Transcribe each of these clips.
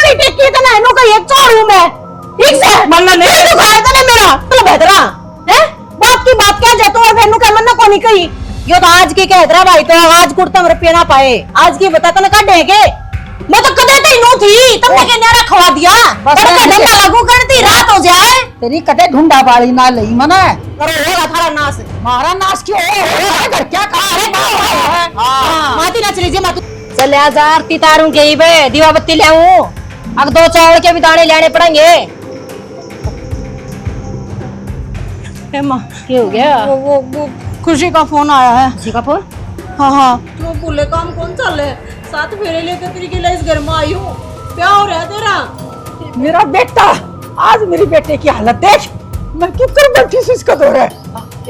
आंगली टेकी तो ना का एक चोर हूं मैं, ठीक से मन्ना नहीं तो खाया था ना मेरा तो बेहतरा है। बात की बात क्या जाए तो और बहनों का मन्ना को नहीं कही यो तो आज की कहतरा भाई तो आज कुर्ता में रुपये ना पाए आज की बता तो ना काटेंगे। मैं तो कदे तई नो थी तुमने के न्यारा खवा दिया बस धंधा लागू करती रात हो जाए तेरी कदे ढूंढा वाली ना लई मना करो होगा थारा नाश मारा नाश क्यों हो घर क्या कहा है माती ना चली जे मातू चल हजार तितारू के ही बे दीवा बत्ती ले आऊं अब 2 चावल के भी दाने लेने पड़ेंगे। मां क्या हो गया? वो खुशी का फोन आया है। खुशी का फोन? हाँ तो बोले काम कौन चल है साथ फेरे लेकर तेरी के लिए इस घर में आई हूँ क्या हो रहा है तेरा? मेरा बेटा आज मेरी बेटे की हालत देख मैं किधर बैठी सी इसका दौर है।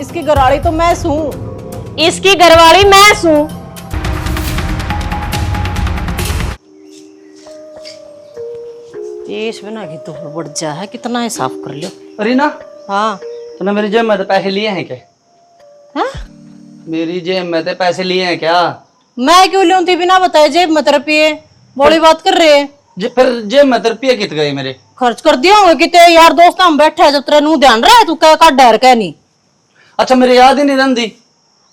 इसकी घरवाली तो मैं हूँ इसकी घरवाली मैं हूँ। ये बना के तो बढ़ जा है कितना है साफ कर लियो। रीना हाँ तूने मेरी जेब में तो पैसे लिए हैं क्या? हाँ? मेरी जेब में तो पैसे लिए हैं क्या? मैं क्यों लूं थी बिना बताए जेब में रुपये बड़ी बात कर रहे हैं। फिर जेब में तो रुपये कित गए मेरे? खर्च कर दिया होंगे कितने यार दोस्त हम बैठे हैं जब तेरे नू ध्यान रहा है तू क्या का डर क्या नहीं। अच्छा मेरे याद ही नहीं रही।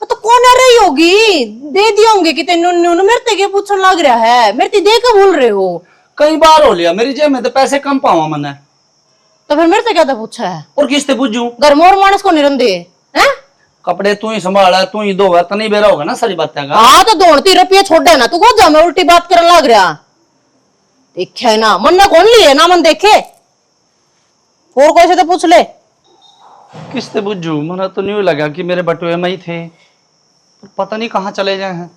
तो कौन आ रही होगी दे दिए होंगे कि तेनू मेरे ते के पूछने लग रहा है मेरे ते दे के भूल रहे हो। कई बार हो लिया मेरी जेब में तो पैसे कम पावा मैंने तो फिर मेरे से क्या था पूछा है और किससे पूछूं? घर में और मानस को नहीं रंदे हैं कपड़े तू ही संभाला तू ही धोगा तो नहीं बेरा होगा ना सारी बातें का। हाँ तो दौड़ती रुपये छोड़ देना तू को जा मैं उल्टी बात करने लग रहा देखे ना मन ना कौन लिए ना मन देखे और कोई से तो पूछ ले। किससे पूछूं? मुझे तो नहीं लगा कि मेरे बटुए में ही थे पता नहीं कहाँ चले गए हैं।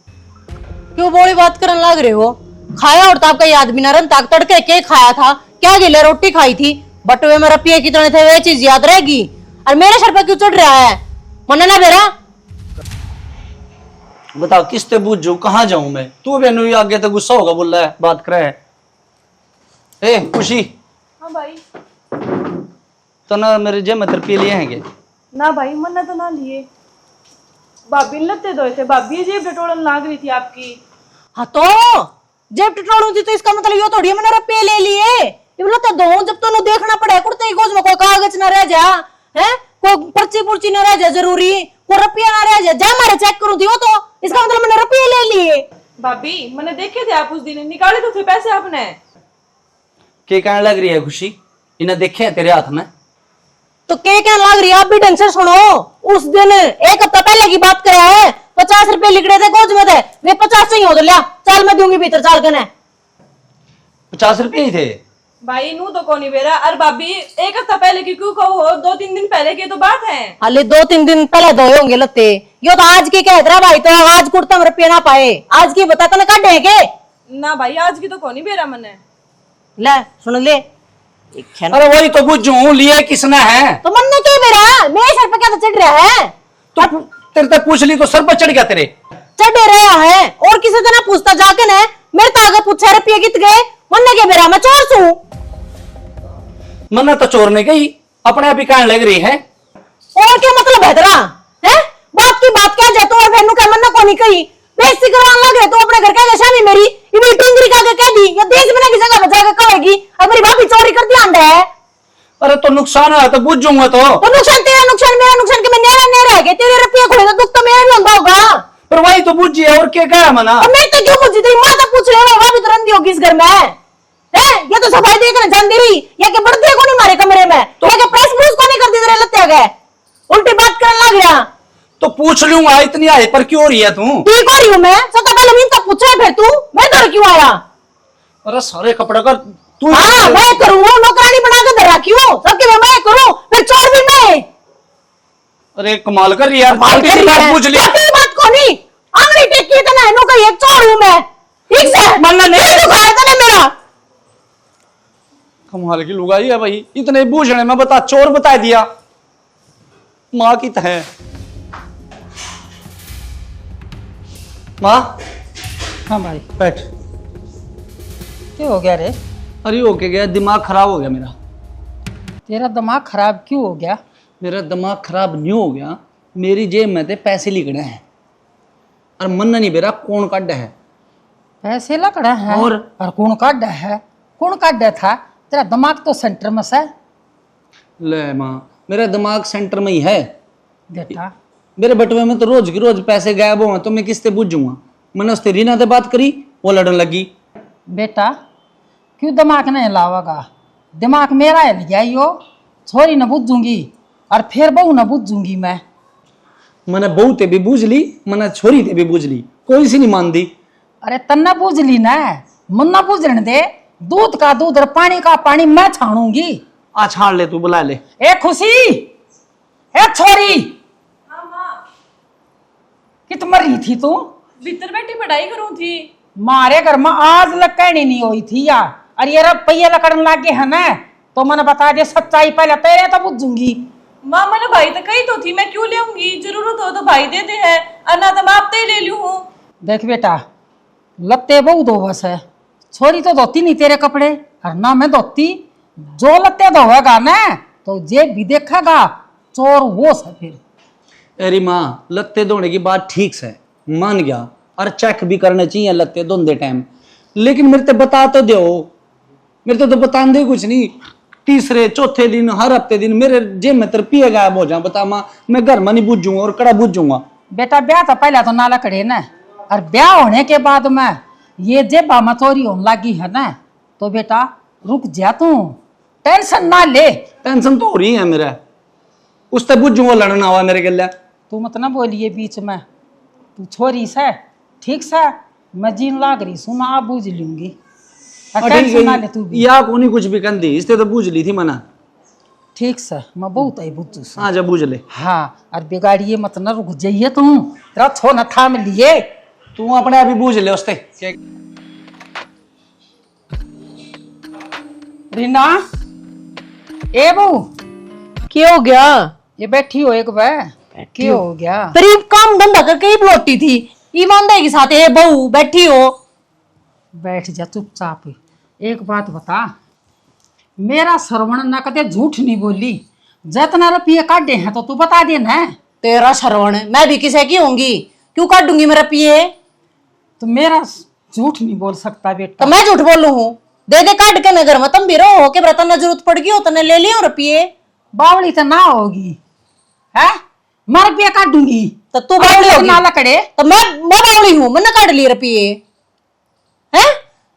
क्यों बोली बात करने लग रहे हो? खाया और ताप का याद भी ना रन ताक तड़के के खाया था क्या गिले रोटी खाई थी बटुए में रुपये कितने थे वे चीज याद रहेगी और मेरे सर पर क्यों चढ़ रहा है मन ना बेरा बताओ किससे पूछूं? कहाँ जाऊं मैं? तू बेनू आगे तो गुस्सा होगा बोल रहा है बात कर रहा है। ए खुशी हाँ भाई तो ना मेरे जेब में रुपये लिए हैं ना भाई मन्ना तो ना लिए भाभी ने लत्ते धोए थे भाभी जेब टटोलन लाग रही थी आपकी। हाँ तो जेब टटोलू थी तो इसका मतलब ये थोड़ी मैंने रुपये ले लिए ये बोला तो दो जब तो देखना पड़े कुर्ते गोज में कोई कागज ना रह जा है कोई पर्ची पुर्ची ना रह जा जरूरी कोई रुपया ना रह जा जा मारे चेक करूँ थी वो तो इसका मतलब मैंने रुपये ले लिए। भाभी मैंने देखे थे आप उस दिन निकाले तो थे पैसे आपने। क्या कहने लग रही है खुशी? इन्हें देखे हैं तेरे हाथ में तो क्या कहने लग रही है आप भी ढंग से सुनो। उस दिन 1 हफ्ता पहले की बात करा है 50 रुपए लिखड़े थे गोज में थे वे 50 से ही हो तो लिया चल मैं दूंगी भीतर चाल के 50 रुपये ही थे भाई नू तो कौन बेरा और भाभी 1 हफ्ता पहले की क्यों कहो 2-3 दिन पहले की तो बात है। हाले 2-3 दिन पहले धोए होंगे लत्ते यो तो आज की कह रहा भाई तो आज कुर्ता में रुपये ना पाए आज की बता तो ना काटे के ना भाई आज की तो कौन बेरा मैंने ले सुन ले। अरे वही तो पूछूं लिए किसने है? तो मन ने क्या मेरा मेरे सर पे क्या तो चढ़ रहा है तो तेरे तक पूछ ली तो सर पर चढ़ गया तेरे चढ़ रहा है और किसी से ना पूछता जाके ना मेरे तो आगे पूछा रुपये कित गए मन ने क्या मेरा मैं चोर सू मन्ना तो चोर ने गई अपने आप ही कहने लग रही है। और क्या मतलब बेहतरा है बात की बात क्या जाए तो और बहनों का मन्ना को नहीं कही बेइज्जती करवाने लग रहे तो अपने घर का शादी मेरी ये भी टिंगरी का कह दी या देश में की जगह बचा के कहेगी अब मेरी भाभी चोरी कर दिया अंडा है। अरे तो नुकसान है तो बुझूंगा तो नुकसान तेरा नुकसान मेरा नुकसान के मैं नेरा रह गए तेरे रुपये खोए तो दुख तो मेरा भी होता होगा पर वही तो बुझी है और क्या कहा मना मैं तो क्यों पूछी तेरी माँ तो पूछ रहे हो भाभी तो रंदी होगी इस घर में है ये तो सफाई देखने जान दे रही या के बढ़ती को नहीं मारे कमरे में तो क्या प्रेस ब्रूस को नहीं कर दी तेरे लत्ते गए उल्टी बात करने लग गया तो पूछ लूंगा इतनी आए पर क्यों रही है तू? ठीक हो रही हूँ मैं सबसे पहले मीन तो पूछा है फिर तू मैं घर क्यों आया? अरे सारे कपड़े का तू हाँ मैं करूँ नौकरानी बना के धरा क्यों सबके मैं करूँ फिर चोर भी मैं। अरे कमाल कर रही यार पूछ लिया बात को नहीं आंगली टेकी तो ना का एक चोर हूँ मैं ठीक से मन्ना नहीं तो खाया था ना मेरा कमाल की लुगाई है भाई इतने बूझने में बता चोर बता दिया माँ की तह माँ। हाँ भाई बैठ। क्या हो गया रे? अरे ओके गया दिमाग खराब हो गया मेरा। तेरा दिमाग खराब क्यों हो गया? मेरा दिमाग खराब नहीं हो गया मेरी जेब में थे पैसे लिखड़े हैं और मन नहीं बेरा कौन काट है पैसे लकड़ा है और कौन काट है कौन काट था? तेरा दिमाग तो सेंटर में से। ले माँ, मेरा दिमाग सेंटर में ही है बेटा मेरे बटुए में तो रोज की रोज पैसे गायब हुए तो मैं किससे पूछूंगा। मैंने उससे रीना से बात करी, वो लड़न लगी। बेटा क्यों दिमाग नहीं लावागा? दिमाग मेरा है लिया यो, छोरी न बूझूंगी और फिर बहू न बूझूंगी मैं। मैंने बहू ते भी बूझ ली, मैंने छोरी ते भी बूझ ली, कोई सी नहीं मान दी। अरे तन्ना बूझ ली ना, मुन्ना बूझने दे। दूध का दूध और पानी का पानी मैं छानूंगी। आ छाड़ ले, तू बुला ले। ए खुशी, ए छोरी, कित मर रही थी तू? भीतर बैठी पढ़ाई करूं थी। मारे घर में आज लकड़नी नहीं हुई थी या? अरे ये रब पहिए लकड़न लागे है ना, तो मैंने बता दे सच्चाई पहले तेरे तो बुझूंगी। माँ मैंने भाई तो कही तो थी, मैं क्यों लेऊंगी? जरूरत हो तो भाई दे दे है, अन्ना तो मैं आप ही ले लू हूँ। देख बेटा, लत्ते बहु दो बस है, छोरी तो धोती नहीं तेरे कपड़े और ना मैं धोती। जो लत्ते धोएगा ना तो जेब भी देखेगा, चोर वो से फिर। अरे माँ, लत्ते धोने की बात ठीक से मान गया, और चेक भी करने चाहिए लत्ते धोते टाइम, लेकिन मेरे तो बता तो दो। मेरे तो बता दे कुछ नहीं। तीसरे चौथे दिन, हर हफ्ते दिन मेरे जेब में रुपये गायब हो जाए। बता माँ, मैं घर में नहीं बूझूंगा और कड़ा बूझूंगा। बेटा ब्याह तो पहले तो ना लकड़े ना, और ब्याह होने के बाद में ये जेबा में चोरी होने लगी है ना, तो बेटा रुक जा, तू टेंशन ना ले। टेंशन तो हो रही है मेरा, उससे बूझूंगा, लड़ना हुआ मेरे गले। तू मत ना बोलिए बीच में, तू छोरी से ठीक से, मैं जीन लाग रही सू, मैं आप बूझ लूंगी। टेंशन ना ले तू भी। या कोनी कुछ भी कर दी, इससे तो बूझ ली थी मना। ठीक से मैं बहुत आई बुझू से। हाँ, जब बूझ ले। हाँ, और बिगाड़िए मत ना, रुक जाइए तू, तेरा छो न थाम लिए। तू अपने आप ही बूझ ले उससे। रीना, ए बहू, क्या हो गया? ये बैठी हो एक बार, क्या हो गया? तेरी काम धंधा करके ही बोलती थी, ईमानदारी के साथ ये बहू बैठी हो। बैठ जा चुपचाप। एक बात बता, मेरा श्रवण न कदे झूठ नहीं बोली, जितना रुपये काटे हैं तो तू बता देना। तेरा श्रवण, मैं भी किसे की होंगी? क्यों काटूंगी मेरा पिए? तो मेरा झूठ नहीं बोल सकता बेटा। तो मैं झूठ बोलू हूँ? दे दे काट के नगर में, तुम भी रहो के बर्तन में जरूरत पड़ गई हो तो ने ले लियो रुपये। बावली तो ना होगी है, मैं रुपया काट दूंगी। तो तू बावली होगी ना लकड़े, तो मैं बावली हूँ, मैंने काट लिए रुपये हैं?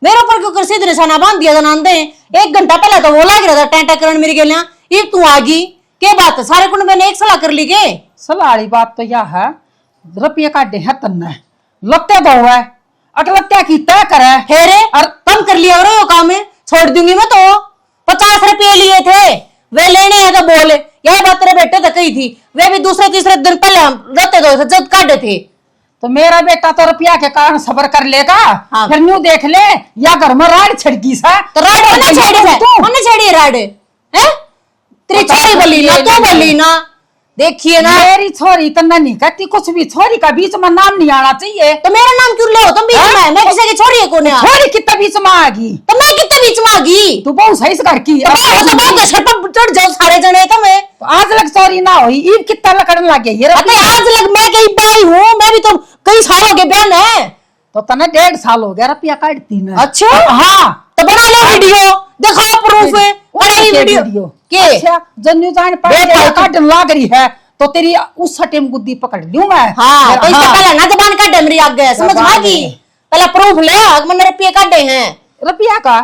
मेरे ऊपर क्यों सीधे निशाना बांध दिया जनान दे? 1 घंटा पहले तो वो लाग रहा था टेंटा करण मेरी गलियां, ये तू आ गई के बात? सारे कुंड मैंने एक सलाह कर ली के? सलाह वाली बात तो यह है, रुपये काटे हैं तन्ने, लत्ते दो है, अटलत्या की तय करे। हेरे और कम कर लिया हो काम है, छोड़ दूंगी मैं तो। 50 रुपये लिए थे, वे लेने हैं तो बोले। यही बात तेरे बेटे तक कही थी, वे भी दूसरे तीसरे दिन पहले हम रहते दो जब काटे थे। तो मेरा बेटा तो रुपया के कारण सबर कर लेगा। हाँ। फिर न्यू देख ले, या घर में राड छिड़की सा तो राड होने छेड़ी है, होने छेड़ी राड है? तेरी छोरी बोली ना, तू बोली ना, देखिए ना। मेरी छोरी तो नहीं कहती कुछ भी, छोरी का बीच में नाम नहीं आना चाहिए। तो मेरा नाम क्यों ले हो तुम बीच में? मैं किसी की छोरी है कौन है? छोरी कितना बीच में आ गई? तो मैं कितने बीच में आ गई? तू बहुत सही से घर की। तो बहुत दशर पर चढ़ जाओ सारे जने तो मैं। तो आज लग चोरी ना हुई, ईब कितना लकड़न लग गया ये अबे रुपया। आज लग मैं कहीं बाई हूँ, मैं भी तो कई साल हो गए बहन है। तो तना 1.5 साल हो गया रुपया काटती ने। अच्छा हाँ, तो बना लो वीडियो, दिखाओ प्रूफ है। अरे वीडियो के अच्छा, जन्यू जान पर काटन लाग रही है तो तेरी उस टाइम गुद्दी पकड़ लूं मैं। हाँ, तो इससे पहले ना जबान काटे मेरी आग गया, समझ में आ गई? पहले प्रूफ ले, आग मैंने रुपये काटे हैं। रुपया का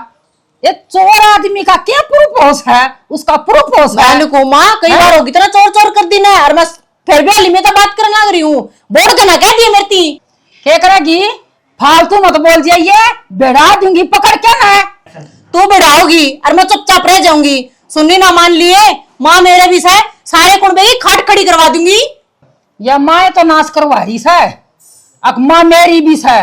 ये चोर आदमी का क्या प्रूफ होस है? उसका प्रूफ होस है। बहन को माँ कई बार होगी तेरा चोर चोर कर दी ना, और मैं फिर भी अली में तो बात करने लग रही हूँ। बोल के ना कह दिया मेरी क्या करेगी? फालतू मत बोल जाइए, बढ़ा दूंगी पकड़ के ना। तू बढ़ाओगी और मैं चुपचाप रह जाऊंगी। सुननी ना मान लिए, माँ मेरे भी से सारे कुंबे की खाट खड़ी करवा दूंगी। या माँ तो नाश करवा रही से, अब माँ मेरी भी से।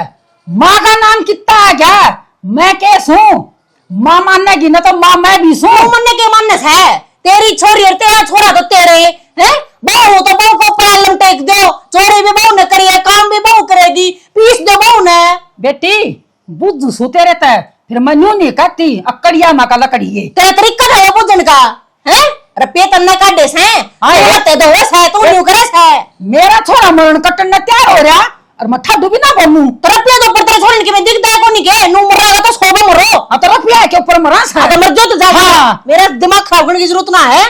माँ का नाम कितना आ गया? मैं कैस हूँ? माँ मानेगी ना तो माँ मैं भी सू। तू मन्ने के मानने है? तेरी छोरी और तेरा छोरा तो तेरे हैं। बहू तो बहू को पैर लमटेक दो, चोरी भी बहू ने करी है, काम भी बहू करेगी, पीस दो बहू ने। बेटी बुद्धू सोते रहता है, फिर मैं न्यू नहीं कहती अकड़िया माँ का लकड़िए। तेरा तरीका है बुझन का है? रुपये तन्ने काटे से हाँ, ते दो है तू न्यू करे से। मेरा छोरा मरण कटन न तैयार हो रहा और मठा डूबी ना बनू तो रुपया तो ऊपर तेरे छोड़ने के में दिखता है को नहीं के नू मरा तो सोबे मरो। तो रुपया के ऊपर मरा सा तो मर जो तो जा। हाँ। मेरा दिमाग खराब करने की जरूरत ना है।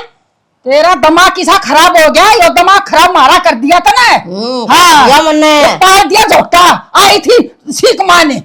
तेरा दिमाग किसा खराब हो गया, ये दिमाग खराब मारा कर दिया था ना। हाँ या मन्ने पार दिया झोंका आई थी सीख माने।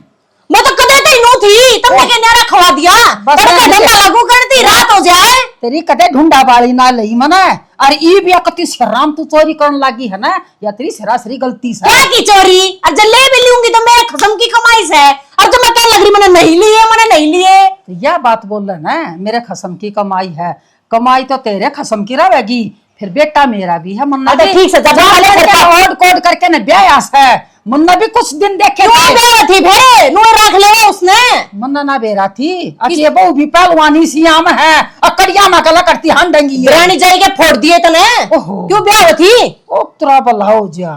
मैं तो कदे तई नो थी तुमने के न्यारा खवा दिया बस और मैं धंधा लागू करती रात हो जाए। तेरी कदे ढूंढा बाड़ी ना लई मने और ई भी कति शराम तू चोरी करने लगी है ना, या तेरी सरासरी गलती से। क्या की चोरी? और जल्ले भी लूंगी तो मेरे खसम की कमाई से। और जब मैं कहने लग रही मैंने नहीं लिए मैंने नहीं लिए। तो यह बात बोल रहे ना मेरे खसम की कमाई है, कमाई तो तेरे खसम की रहेगी, फिर बेटा मेरा भी है। मुन्ना अरे ठीक से जब वाले ओड कोड करके न ब्यास है। मुन्ना भी कुछ दिन देखे क्यों बेरा थी फिर नू रख ले उसने। मुन्ना ना बेरा थी अच्छी बहु भी पहलवानी सियाम है अकड़िया में कला करती हंडंगी रानी जाई के फोड़ दिए तने। ओहो। क्यों ब्याह थी? ओ तोरा बलाओ जा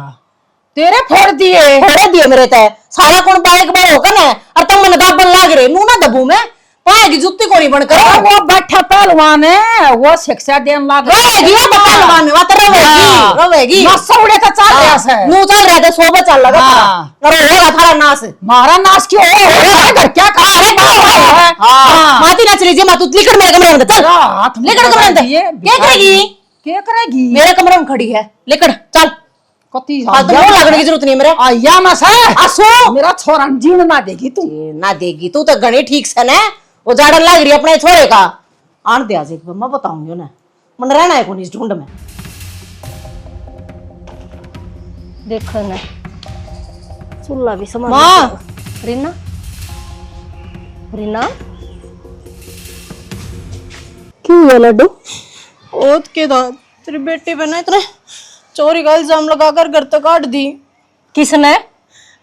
तेरे फोड़ दिए फोड़े दिए मेरे ते सारा कौन बाइक बार होकर ना और तुम मन दाबन लाग रहे नू ना दबू में पाए की जुत्ती को नहीं बनकर। वो बैठा पहलवान है वो शिक्षा देने लग रोएगी वो तो पहलवान में वो तो रोएगी रोएगी। नसौड़े तो चल रहा है नू चल रहा था सोबे चल लगा हाँ। और होगा थारा नाश। मारा नाश क्यों घर क्या कहा है माती नाच लीजिए मातू लिकड़ मेरे कमरे में चल हाथ में लिकड़ कमरे में ये क्या करेगी? क्या करेगी मेरे कमरे में खड़ी है लिकड़ चल। कति फालतू में लगने की जरूरत नहीं है मेरे। आया ना से आसो मेरा छोरा जीवन ना देगी तू ना देगी तू तो गणी ठीक से ना वो जाड़न लग रही अपने छोरे का आन दे आज एक बार मैं बताऊंगी ना मन रहना है कौन इस ढूंढ में। देखो ना चूल्हा भी समझ माँ। रीना रीना क्यों हुआ लड्डू? ओत के दांत तेरी बेटी पे ना इतने चोरी का इल्जाम लगाकर घर तक काट दी। किसने?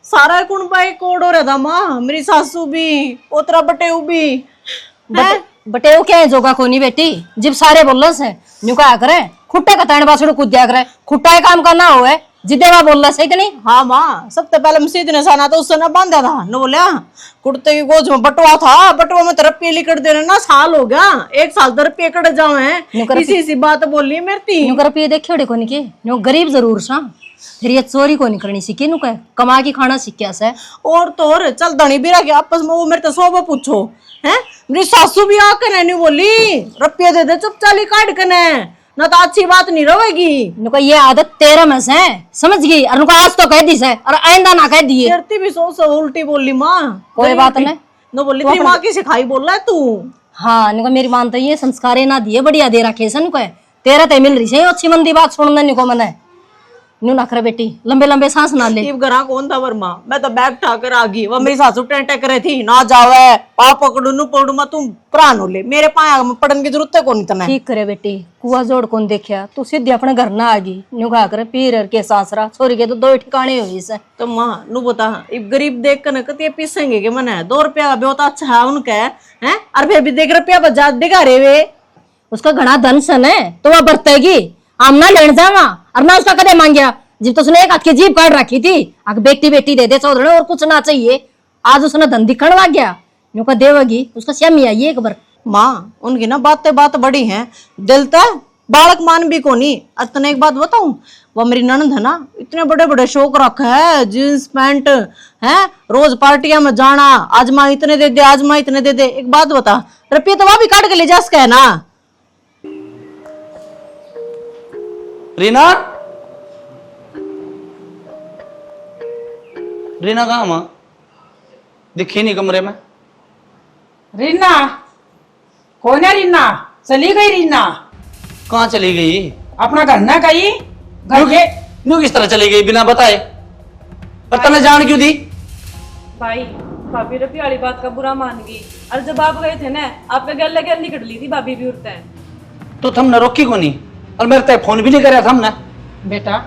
सारा कुण भाई कोड हो रहा था माँ मेरी सासू भी पोतरा बटेऊ भी। बटेऊ क्या है जोगा कोनी बेटी जब सारे बोल से न्यू कहा करे खुट्टा का ताने बासुड़ कूद दिया करे खुट्टा ही काम करना हो है जिदेवा बोल रहा सही नहीं। हाँ माँ सबसे पहले मसीद ने साना तो उसने बांधा था न बोलिया कुर्ते की गोज में बटुआ था बटुआ में तरप्पी लिकड़ देने ना साल हो गया 1 साल तरप्पी कट जावे इसी सी बात बोली मेरी न्यू कर पे देखियो कोनी के न्यू गरीब जरूर सा फिर ये चोरी को नहीं करनी सीखी नु कह कमा के खाना सीखा से और तो और चल धनी बिरा के आपस में वो मेरे तो सोबा पूछो है मेरी सासू भी आकर नहीं बोली रुपये दे दे चुपचाली काट कने ना तो अच्छी बात नहीं रहेगी। नुका ये आदत तेरा में से समझ गई और नुका आज तो कह दी से और आइंदा ना कह दिए करती भी सोच उल्टी बोली माँ कोई बात नहीं न बोली तेरी माँ की सिखाई बोल रहा है तू। हाँ नुका मेरी मानता ये संस्कारे ना दिए बढ़िया दे रखे से नुका तेरा ते मिल रही से अच्छी मंदी बात सुनने नुको मने न्यू ना करे बेटी लंबे लंबे सांस ना ले। घरा कौन था वर्मा मैं तो बैग ठाकर आ गई वो मेरी सासू टेंटे करे थी ना जावे पा पकड़ू नु पकड़ू मैं तुम प्राण हो ले मेरे पाया में पड़न की जरूरत है कौन इतना। ठीक करे बेटी कुआ जोड़ कौन देखा तू सीधे अपने घर ना आ गई न्यू कहा करे पीर के सासरा छोरी के तो 2 ठिकाने हुई से। तो माँ नु बता इब गरीब देख कर कती पीसेंगे के मन है 2 रुपया का बहुत अच्छा है उनका है और फिर भी देख रुपया बजा देगा रे वे उसका घना धन सन है तो वह बरतेगी आम ना लेन जावा और ना उसका कदे मांगया जब तो उसने एक हाथ की जीभ काट रखी थी आग बेटी बेटी दे दे चौधरी और कुछ ना चाहिए आज उसने धन दिखण लग गया न्यू का देवगी उसका श्यामी आई एक बार। माँ उनकी ना बात बड़ी हैं दिल तो बालक मान भी कोनी। अतने एक बात बताऊं वो मेरी ननद है ना इतने बड़े बड़े शौक रखा है जींस पैंट है रोज पार्टियां में जाना आज माँ इतने दे दे आज माँ इतने दे दे। एक बात बता रुपये तो वहां भी काट के ले जा सके ना। रीना रीना कहाँ माँ दिखी नहीं कमरे में। रीना कौन है रीना चली गई रीना कहाँ चली गई? अपना घर ना गई घर के न्यू किस तरह चली गई बिना बताए और तने जान क्यों दी? भाई भाभी रफी वाली बात का बुरा मान गई और जब आप गए थे ना आप पे गल लगे निकट ली थी भाभी भी उठते हैं तो तुमने रोकी को नहीं और मेरे ते फोन भी नहीं कराया हमने। बेटा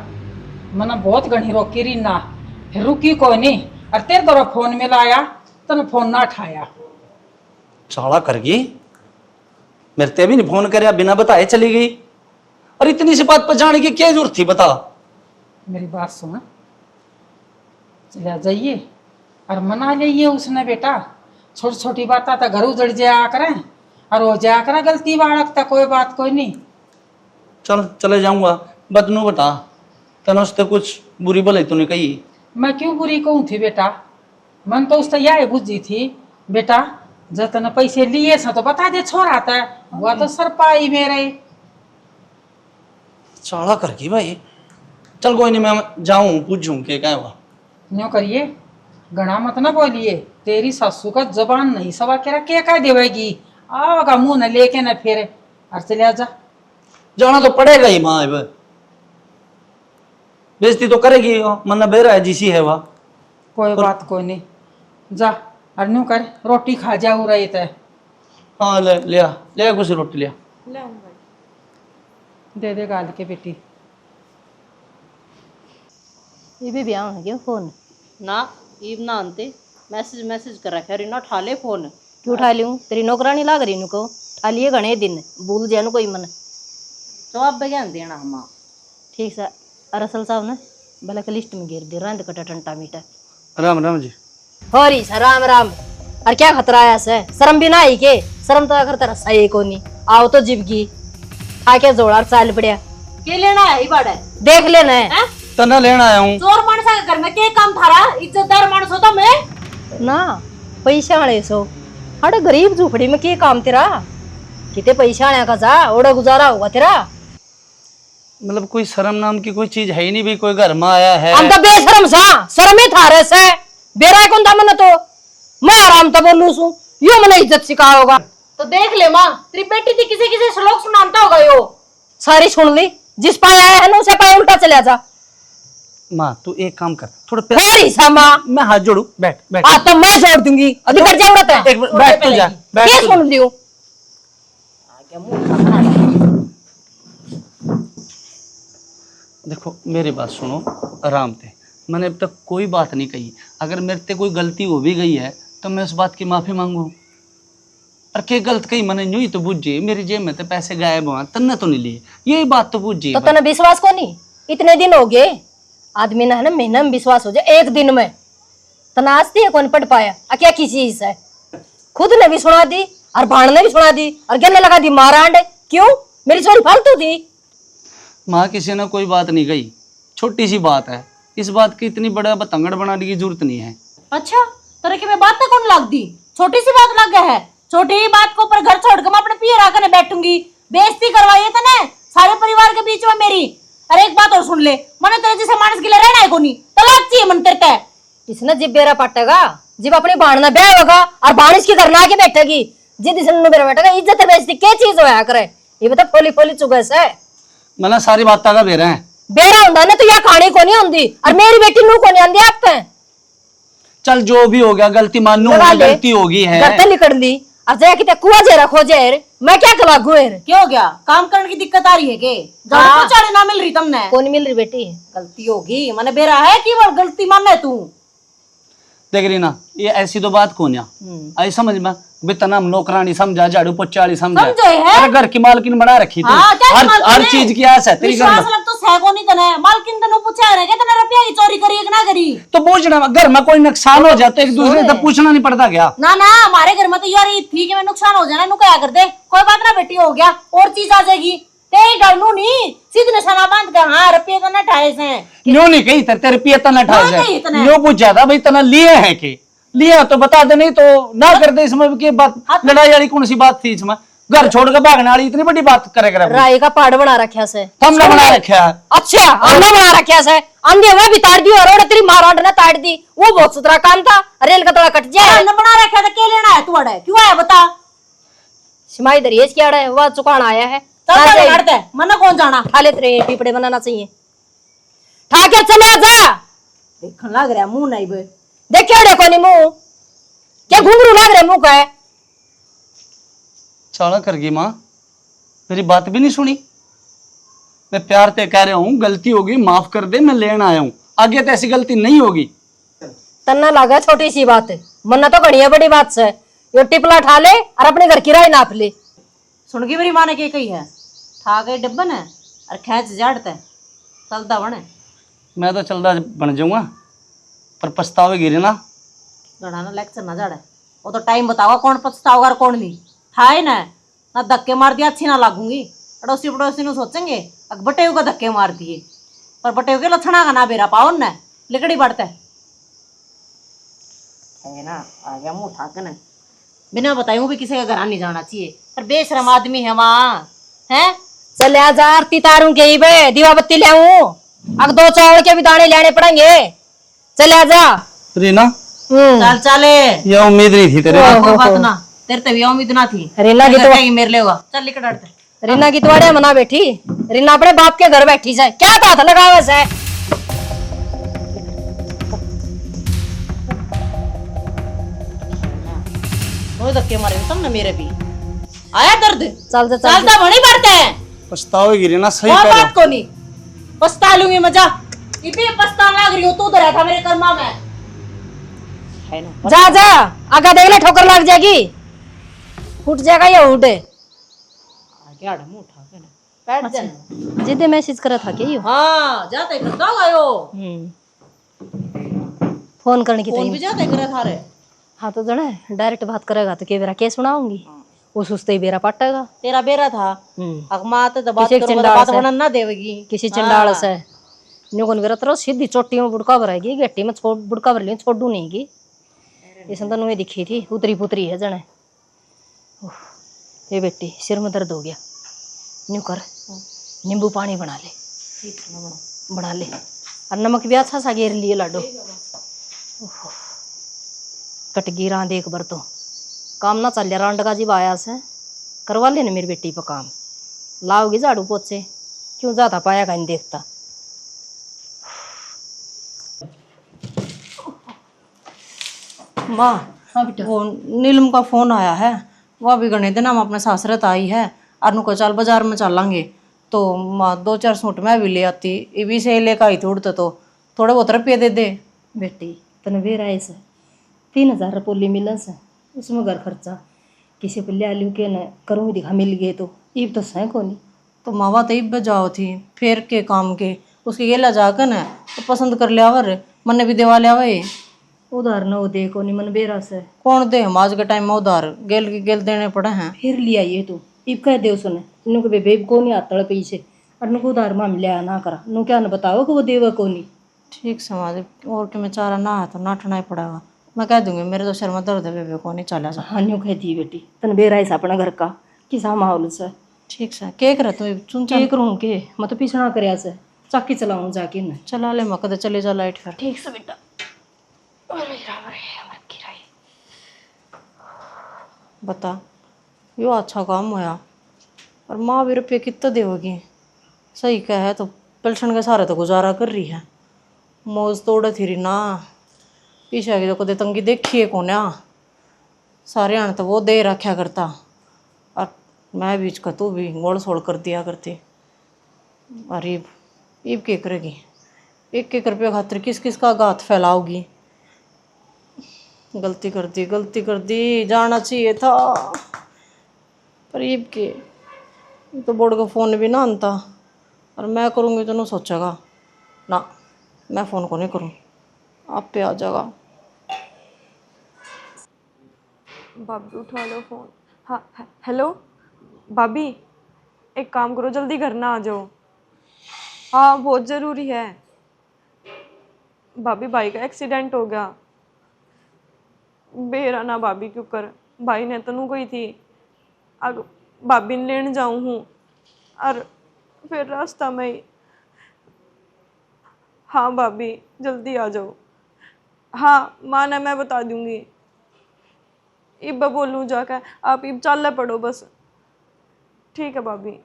मना बहुत घनी रोकी रीना फिर रुकी कोई नहीं और तेरे द्वारा फोन में लाया तने फोन ना उठाया साला कर गई मेरे ते भी नहीं फोन कराया बिना बताए चली गई और इतनी सी बात पर जाने की क्या जरूरत थी बता। मेरी बात सुन चला जाइए और मना लीजिए उसने बेटा छोटी छोटी बात तो घर उजड़ जाया करें और हो जाया करें गलती बाड़क तक कोई बात कोई नहीं। चल चले जाऊंगा बदनू बता तने उससे कुछ बुरी भलाई तूने कही मैं क्यों बुरी कहूँ थी बेटा, मन तो उससे यह बुझी थी बेटा, जतन पैसे लिए था तो बता दे छोरा था, वह तो सरपाई मेरे। चाला करके भाई, चल कोई नहीं, मैं जाऊं पूछूं के क्या हुआ। न्यों करिए, गणा मत ना बोलिए, तेरी सासू का जबान नहीं सवा के कह देवेगी, आवागा मुंह न लेके न फेरे, और चले जा। जाना तो पड़ेगा ही माँ, अब बेइज्जती तो करेगी, मन बेरा है जिसी है वह। कोई बात कोई नहीं, जा और न्यों कर, रोटी खा जाऊ रही थे। हाँ ले ले कुछ रोटी लिया। ले आऊं भाई। दे दे गाल के बेटी। ये भी ब्याह है क्या फोन? ना ईब ना आनते, मैसेज कर रखा है, ना उठा ले फोन। क्यों उठा लियूं? तेरी नौकरानी लाग रही नुको, उठा लिए घने दिन, भूल जाए नु कोई मन। जवाब बयान देना हम। ठीक है, अरसल साहब ने भले के लिस्ट में गिर दे रंद कटा टंटा मीठा। राम राम जी। होरी सा राम राम। और क्या खतरा आया से? शर्म भी ना आई के? शर्म तो अगर तेरा सही को नहीं, आओ तो जिबगी आके जोड़ा चाल पड़िया। के लेना है बाड़ा? देख लेना है तना लेना आया हूँ। चोर मानसा के घर में के काम थारा? इज्जतदार मानस होता मैं ना, पैसा वाले सो अरे गरीब झूपड़ी में के काम तेरा? कितने पैसा आने का जा ओड़ा गुजारा होगा तेरा? मतलब कोई शर्म नाम की कोई चीज है ही नहीं भी, कोई घर में आया है। हम तो बेशरम सा, शर्म ही था रे से बेरा कौन था मन, तो मैं आराम तो बोलू सू, यो मन इज्जत सिखा होगा। तो देख ले माँ, तेरी बेटी थी किसी किसी श्लोक सुनाता होगा यो। सारी सुन ली, जिस पाए आया है ना उसे पाए उल्टा चले जा। माँ तू एक काम कर, थोड़ा प्यार। होरी सा माँ, मैं हाथ जोड़ू, बैठ बैठ। हाँ तो मैं जोड़ दूंगी, अभी कर जाऊंगा तो एक मिनट, बैठ तू जा, बैठ ये तू। सुन लियो। देखो मेरी बात सुनो आराम से, मैंने अब तक कोई बात नहीं कही। अगर मेरे से कोई गलती हो भी गई है तो मैं उस बात की माफी मांगू। और क्या गलत कही मैंने, यूं ही तो बुझे मेरी जेब में तो पैसे गायब हुआ, तन्ने तो नहीं लिए, यही बात तो बुझी। तो तने विश्वास को नहीं? इतने दिन हो गए, आदमी ना है ना महीना में विश्वास हो जाए, एक दिन में तनाजती है कौन पढ़ पाया क्या की चीज है? खुद ने भी सुना दी और भाण ने भी सुना दी और गले लगा दी मारांड। क्यों? मेरी छोरी फालतू थी। माँ किसी ने कोई बात नहीं कही, छोटी सी बात है, इस बात की इतनी बड़ा बतंगड़ बनाने की जरूरत नहीं है। अच्छा तेरे के में बात तो कौन लग दी? छोटी सी बात लग गया है। छोटी ही बात को ऊपर घर छोड़ के मैं अपने पियर आकर बैठूंगी, बेइज्जती करवाई है तने सारे परिवार के बीच में मेरी। अरे एक बात और सुन ले, मैंने तेरे जैसे मानस के लिए रहना है कोनी, तलाक चाहिए मन तेरे का। इसने जिब बेरा पटेगा, जब अपनी भाण ना ब्याह होगा और भाण इसकी घर ना आके बैठेगी, जिद इसने बेरा बैठेगा, इज्जत बेइज्जती क्या चीज होया करे? ये बता फोली फोली चुगे से मैंने सारी बात का बेरा है। बेरा हुंदा ना तो यह कहानी को नहीं होंदी, और मेरी बेटी नू को नहीं आंदी आप पे। चल जो भी हो गया, गलती मानू, गलती होगी है। घर तो निकल दी और जया किते कुआ जे रखो जेर, मैं क्या कलागू है? क्या हो गया? काम करने की दिक्कत आ रही है के? हाँ। पहुंचाने ना मिल रही तुमने? कौन मिल रही बेटी? गलती होगी, मैंने बेरा है कि वो गलती मानना है तू। देख रही ना, ये ऐसी तो बात कौन या आई समझ में भी तना नौकरानी समझा, झाड़ू पोछा वाली समझा, समझे है? तेरे घर की मालकिन बना रखी थी। हाँ, क्या हर मालकिन हर है? चीज की आस है तेरी घर विश्वास में। लग तो सैको नहीं तने, मालकिन तने पूछा है के तने रुपया की चोरी करी है कि ना करी? तो पूछना, घर में कोई नुकसान हो जाता है एक दूसरे से पूछना नहीं पड़ता क्या? ना ना, हमारे घर में तो यार ये थी कि मैं नुकसान हो जाना, नु क्या कर दे, कोई बात ना बेटी, हो गया और चीज आ जाएगी। तेरी डरनू नहीं, सीधे निशाना बांध के हाँ रुपये तो ना ठाए से। न्यू नहीं कही तेरे रुपये तना न्यों ठाए नहीं इतने। न्यू पूछा था भाई तना लिए है के लिया तो बता दे, नहीं तो ना कर दे। इसमें की बात, लड़ाई वाली कौन सी बात थी इसमें? घर छोड़ के भागने वाली इतनी बड़ी बात करे करे राय का पहाड़ बना रखा से हमने बना रखा है। अच्छा हमने बना रखा से, अंधे हुआ भी ताड़ दी और तेरी मारांड ने ताड़ दी, वो बहुत सुथरा काम था, रेल का तड़ा कट जाए। हमने बना रखा था, क्या लेना है तू अड़े? क्यों आया बता? सिमाई दरियेज क्या है, वह चुकान आया है। चल लड़ते हैं, मना कौन जाना? खा ले तेरे पीपड़े बनाना चाहिए, ठाके चले जा। देखने लग रहा है मुंह नहीं बे। देखियो देखो नहीं मुंह, क्या घुंघरू लग रहे मुंह का है? चाला कर गई माँ, मेरी बात भी नहीं सुनी। मैं प्यार से कह रहा हूँ, गलती होगी माफ कर दे, मैं लेने आया हूँ, आगे तो ऐसी गलती नहीं होगी। तन्ना लगा छोटी सी बात है, मन्ना तो घड़िया बड़ी बात से। यो टिपला ठा ले और अपने घर किराए नाप ले। सुन गई मेरी माँ ने क्या कही है? ठा गए डब्बन है और खेच जाड़ते चलता बने। मैं तो चलता बन जाऊंगा, पर पछतावे गिरे ना। गढ़ा ना लेक्चर ना जाड़े, वो तो टाइम बताओगा कौन पछताओगा और कौन नहीं। ठाए ना धक्के मार दिया अच्छी ना लागूंगी, अड़ोसी पड़ोसी नु सोचेंगे अग बटेऊ का धक्के मार दिए, पर बटेऊ के लक्षणा का ना बेरा पाओ न। लकड़ी बढ़ता है ना। आ गया मुंह उठा के ना, बिना बताए भी किसी का घर नहीं जाना चाहिए, पर बेशरम आदमी है वहाँ है। चल जा आरती तारू के ही बे दीवा बत्ती ले आऊं, अब 2 चावल के भी दाने लेने पड़ेंगे। चल जा रीना, चल चले, ये उम्मीद नहीं थी तेरे। कोई बात ना, तेरे तभी उम्मीद ना थी। रीना की तो मेरे ले होगा, चल लिकड़ हटते। रीना की तुम्हारे मना बैठी, रीना अपने बाप के घर बैठी जाए, क्या था लगा वैसे। वो धक्के मारे तुम ना, मेरे भी आया दर्द। चल जा चल चलता बड़ी बढ़ते हैं, पछताओगी रीना, सही और कह रहे बात को नहीं पछता लूंगी मजा। इतनी पछताने लग रही हो तू, उधर था मेरे कर्मा में है ना। जा जा आगे देख ले, ठोकर लग जाएगी, फूट जाएगा या उठे। आगे आड़ा मुंह उठा के ना बैठ जाना। जिदे मैसेज करा था क्या? हाँ जाते करता आयो, फोन करने की फोन भी जाते करे थारे। हाँ तो जने डायरेक्ट बात करेगा तो के बेरा के सुनाऊंगी, वो सुस्ते ही बेरा पटेगा। तेरा बेरा था, अगमा तो बात किसी करूंगा तो चंडाल बात से। बनन ना देवेगी। किसी चंडाल से न्यूकन बेरा तो सीधी चोटी में बुड़का भरेगी, गट्टी में छोड़ बुड़का भर ली, छोड़ू नहीं की। इस अंदर नुए दिखी थी, उतरी पुतरी है जने। ये बेटी सिर में दर्द हो गया, न्यू कर नींबू पानी बना ले, बना ले, और नमक भी अच्छा सा घेर लिए लाडो। कटगी रांध एक बार तो काम ना चल रांडगा जी आया से करवा लेने मेरी बेटी पर काम, लाओगी झाड़ू पोछे, क्यों ज्यादा पाया कहीं देखता। माँ वो नीलम का फोन आया है, वह भी गणे दिन हम अपने सासरत आई है, अरनु को चल बाजार में चलेंगे। तो माँ 2-4 सूट मैं भी ले आती, ये भी से लेकर आई थी उड़ते, तो थोड़े बहुत रुपये दे दे। बेटी तने बेर आए से 3000 रुपये मिलन से, उसमें घर खर्चा किसी को ले लू के न करूँ दिखा मिल गए तो ईब तो सह को नहीं। तो मावा तो इब जाओ थी फिर के काम के, उसके गेला जाकर न तो पसंद कर लिया वर, मन भी देवा लिया वही। उधार न दे को नहीं मन बेरा से कौन दे हम आज के टाइम में उधार, गेल के गेल देने पड़े हैं। फिर लिया ये तू ईब कह दे उसने, नु के बेबे को नहीं आता पीछे, और नु को उधार माम लिया ना करा, नु क्या न बताओ कि वो देवा को नहीं। ठीक समाज, और कि मैं चारा ना है तो नाटना ही पड़ेगा। मैं कह दूंगी मेरे तो शर्मा दर्द है, बेबे को नहीं चला जा। हाँ न्यू कहती बेटी तन बेरा है अपना घर का किसा माहौल से। ठीक से केक रह तू सुन क्या करूँ के मैं तो पीछा कर चाकी चलाऊँ जाके न। चला ले मकद चले जा लाइट फिर। ठीक से बेटा। बता यो अच्छा काम होया, और माँ भी रुपये कितना देगी। सही कह है तो पेंशन के सारे तो गुजारा कर रही है, मौज तोड़ थी रही ना। पीछे की तो कदे तंगी देखी है कोन्या, सारे आने तो वो दे रखा करता, और मैं बीच का तू भी गोड़ सोड़ कर दिया करती। और ईब के करेगी, 1-1 रुपये खातिर किस किस का घात फैलाओगी। गलती कर दी, जाना चाहिए था, पर ईब के तो बोर्ड का फ़ोन भी ना आनता, और मैं करूँगी तो ना सोचेगा ना, मैं फ़ोन को नहीं करूँ, आप पे आ जाएगा। भाभी उठा लो फोन। हाँ हेलो भाभी, एक काम करो जल्दी घर ना आ जाओ। हाँ बहुत ज़रूरी है भाभी, भाई का एक्सीडेंट हो गया। बेरा ना भाभी क्यों कर, भाई ने तनु गई थी, अग भाभी ने लेने जाऊँ हूँ, और फिर रास्ता में ही। हाँ भाभी जल्दी आ जाओ। हाँ माँ ने मैं बता दूँगी, इब बोलूँ जाकर, आप इब चल पड़ो बस। ठीक है भाभी।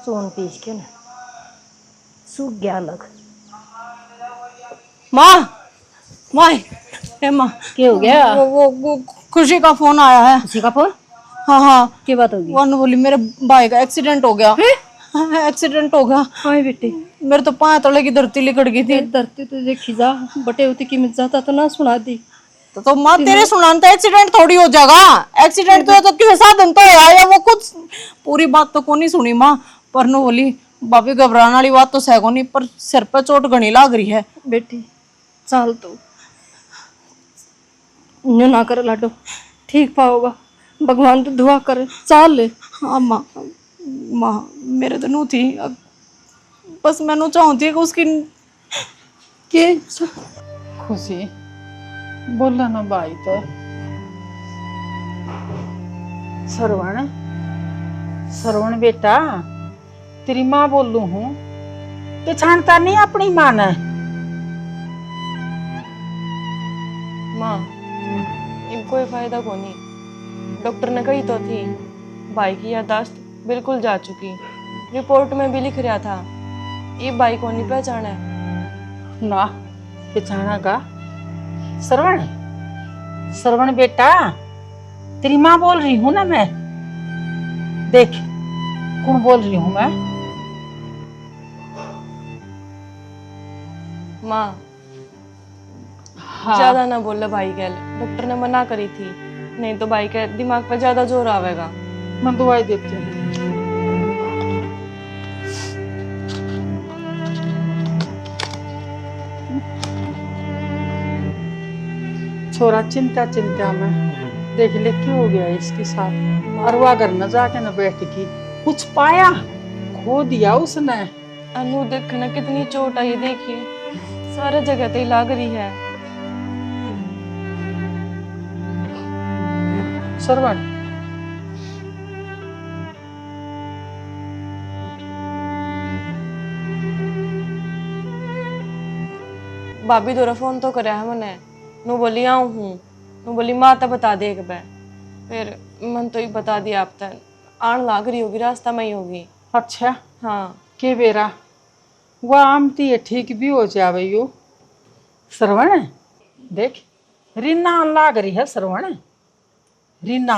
सोन पीस के ना सूख गया अलग। माँ माँ ए माँ, क्या हो गया? वो खुशी का फोन आया है। किसी का फोन? हाँ हाँ, क्या बात होगी? वो बोली मेरे भाई का एक्सीडेंट हो गया। एक्सीडेंट हो गया। हाँ बेटी, मेरे तो 5 तले की धरती लिकड़ गई थी। धरती तो देखी जा बटे होती की मिल जाता तो ना सुना दी। तो माँ तेरे सुनान तो एक्सीडेंट थोड़ी हो जाएगा, एक्सीडेंट तो किसी साधन तो है या वो कुछ। पूरी बात तो को नहीं सुनी माँ, पर नो बोली भाभी घबराने वाली बात तो सह नहीं, पर सिर पर चोट घनी लाग रही है। बेटी चाल तो न्यू ना कर लाडो, ठीक पाओगा, भगवान तो दुआ करे, चाल ले। हाँ माँ, माँ मेरे तो नू थी, अब बस मैनू चाहती है कि उसकी के खुशी बोला ना भाई तो सरवण सरवण बेटा तेरी माँ बोलू हूँ कि छानता नहीं अपनी माँ ने। माँ इन कोई फायदा को नहीं। डॉक्टर ने कही तो थी भाई की याददाश्त बिल्कुल जा चुकी। रिपोर्ट में भी लिख रहा था ये भाई को नहीं पहचाना है। ना पहचाना का सरवण सरवण बेटा तेरी माँ बोल रही हूँ ना मैं। देख कौन बोल रही हूँ मैं। माँ हाँ ज्यादा ना बोले भाई के। डॉक्टर ने मना करी थी नहीं तो भाई के दिमाग पर ज्यादा जोर आवेगा। मैं दवाई देती हूँ। छोरा चिंता चिंता में देख ले क्या हो गया इसके साथ। और वो अगर न जाके न बैठ की कुछ पाया खो दिया उसने। अनु देखना कितनी चोट आई देखिए सारे जगह ते लाग रही है। सरवण भाभी दोरा फोन तो कराया है मैंने। नू बोली आऊँ हूँ। नू बोली माँ तो बता दे एक बार। फिर मन तो ही बता दिया आप तक आन लाग रही होगी रास्ता में ही होगी। अच्छा हाँ के बेरा वह आमती है ठीक भी हो जावे यो। सरवण देख रीना लाग रही है सरवण। रीना